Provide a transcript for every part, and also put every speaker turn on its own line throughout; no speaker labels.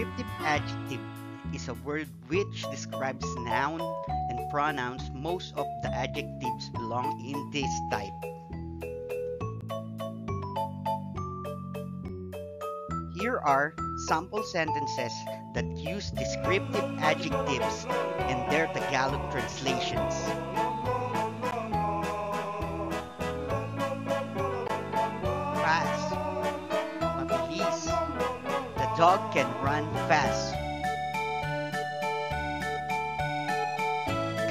Descriptive adjective is a word which describes noun and pronouns. Most of the adjectives belong in this type. Here are sample sentences that use descriptive adjectives and their Tagalog translations. Fast. Mabilis. The dog can run fast.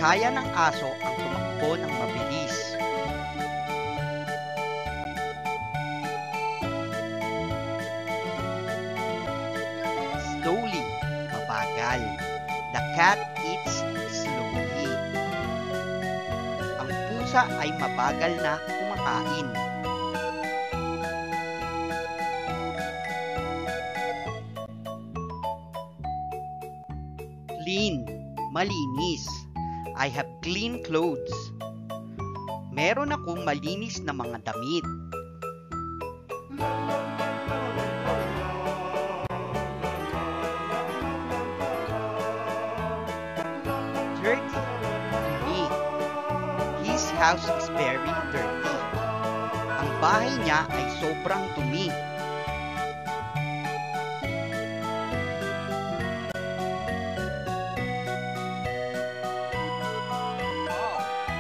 Kaya ng aso ang tumakbo ng mabilis. Slowly, mabagal. The cat eats slowly. Ang pusa ay mabagal na kumakain. Clean, malinis. I have clean clothes. Meron akong malinis na mga damit. Dirty, dumi. His house is very dirty. Ang bahay niya ay sobrang dumi.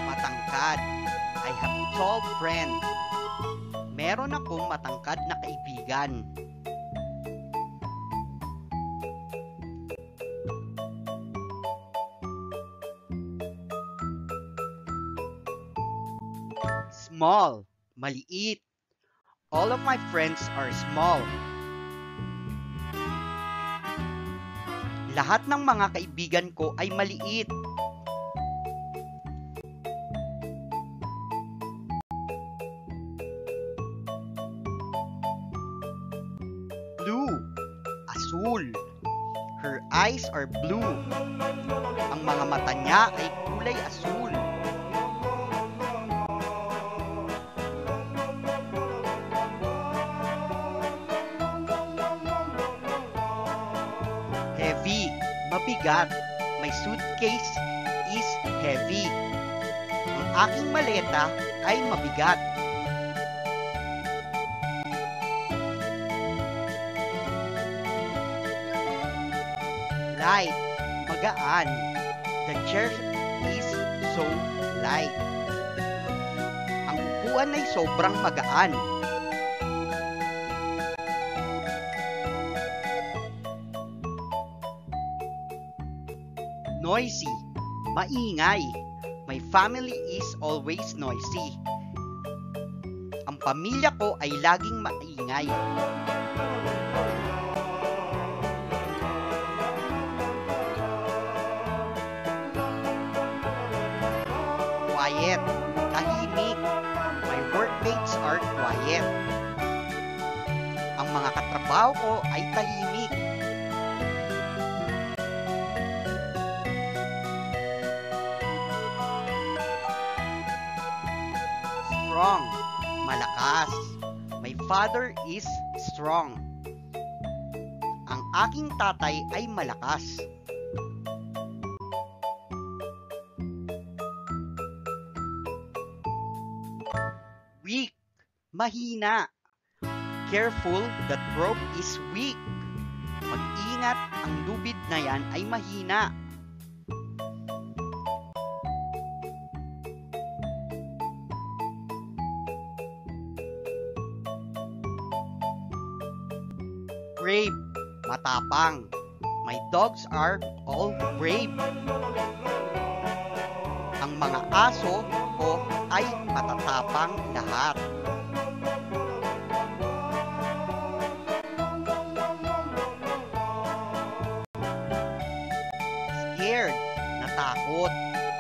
Matangkad. I have tall friend. Meron akong matangkad na kaibigan. Small, maliit. All of my friends are small. Lahat ng mga kaibigan ko ay maliit. Blue, asul. Her eyes are blue. Ang mga mata niya ay kulay asul. Heavy, mabigat. My suitcase is heavy. Ang aking maleta ay mabigat. Light, magaan. The chair is so light. Ang upuan ay sobrang magaan. Noisy, maingay. My family is always noisy. Ang pamilya ko ay laging maingay. Quiet, tahimik. My workmates are quiet. Ang mga katrabaho ko ay tahimik. Strong, malakas. My father is strong. Ang aking tatay ay malakas. Weak, mahina. Careful, that rope is weak. Mag-ingat, ang lubid na yan ay mahina. Brave, matapang. My dogs are all brave. Ang mga aso ko ay matatapang lahat. Scared, natakot.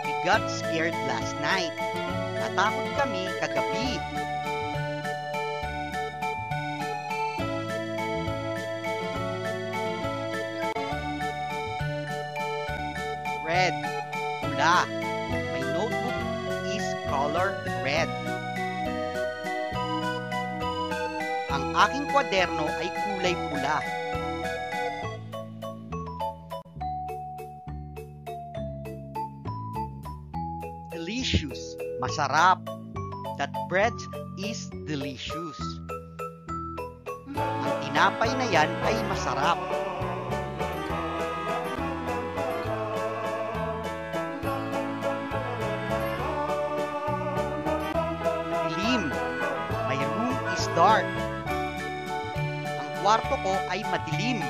We got scared last night. Natakot kami kagabi. Red, pula. My notebook is color red. Ang aking kwaderno ay kulay pula. Masarap. That bread is delicious. Ang tinapay na yan ay masarap. Dilim. My room is dark. Ang kwarto ko ay madilim.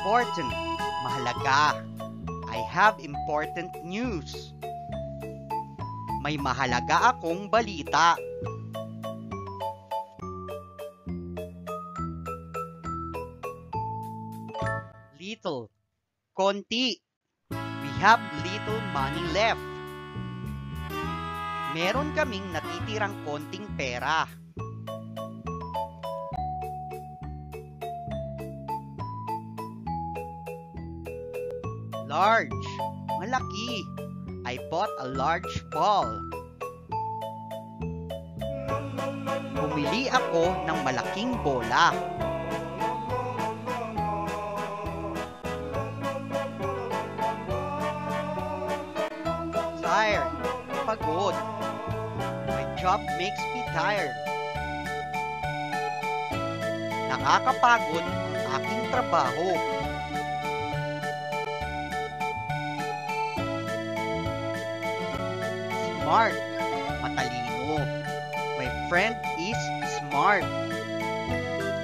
Important. Mahalaga. I have important news. May mahalaga akong balita. Little. Konti. We have little money left. Meron kaming natitirang konting pera. Large. Malaki. I bought a large ball. Bumili ako ng malaking bola. Tired. Pagod. My job makes me tired. Nakakapagod ang aking trabaho. Smart. Matalino. My friend is smart.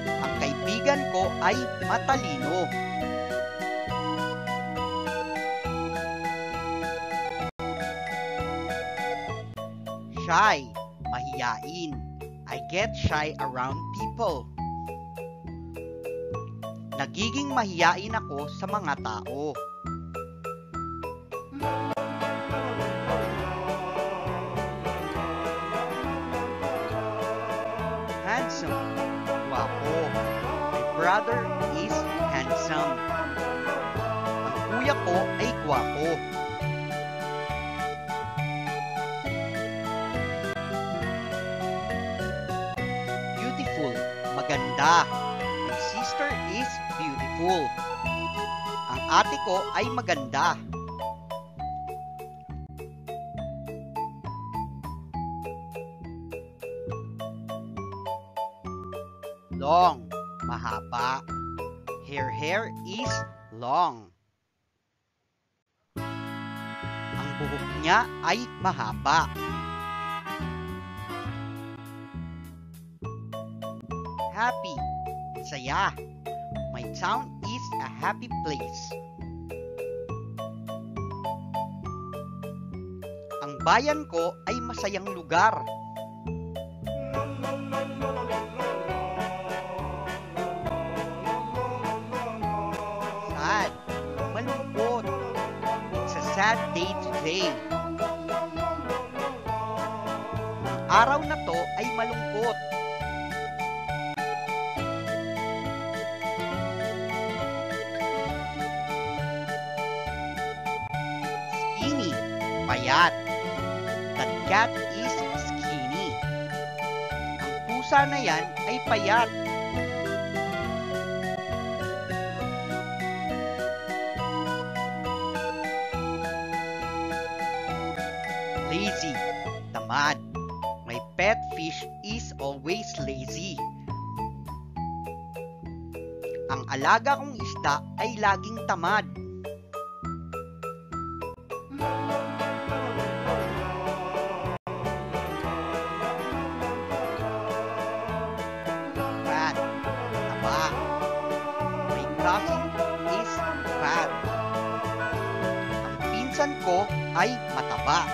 Ang kaibigan ko ay matalino. Shy. Mahiyain. I get shy around people. Nagiging mahiyain ako sa mga tao. Handsome. Guwapo. My brother is handsome. Ang kuya ko ay guwapo. Beautiful. Maganda. My sister is beautiful. Ang ate ko ay maganda. Long. Mahaba. Her hair is long. Ang buhok niya ay mahaba. Happy. Saya. My town is a happy place. Ang bayan ko ay masayang lugar. Sad. Malungkot. It's a sad day today. Ang araw na to ay malungkot. Skinny. Payat. That cat is skinny. Ang pusa na yan ay payat. Lazy. Tamad. My pet fish is always lazy. Ang alaga kong isda ay laging tamad. Fat. Taba. My cousin is fat. Ang pinsan ko ay mataba.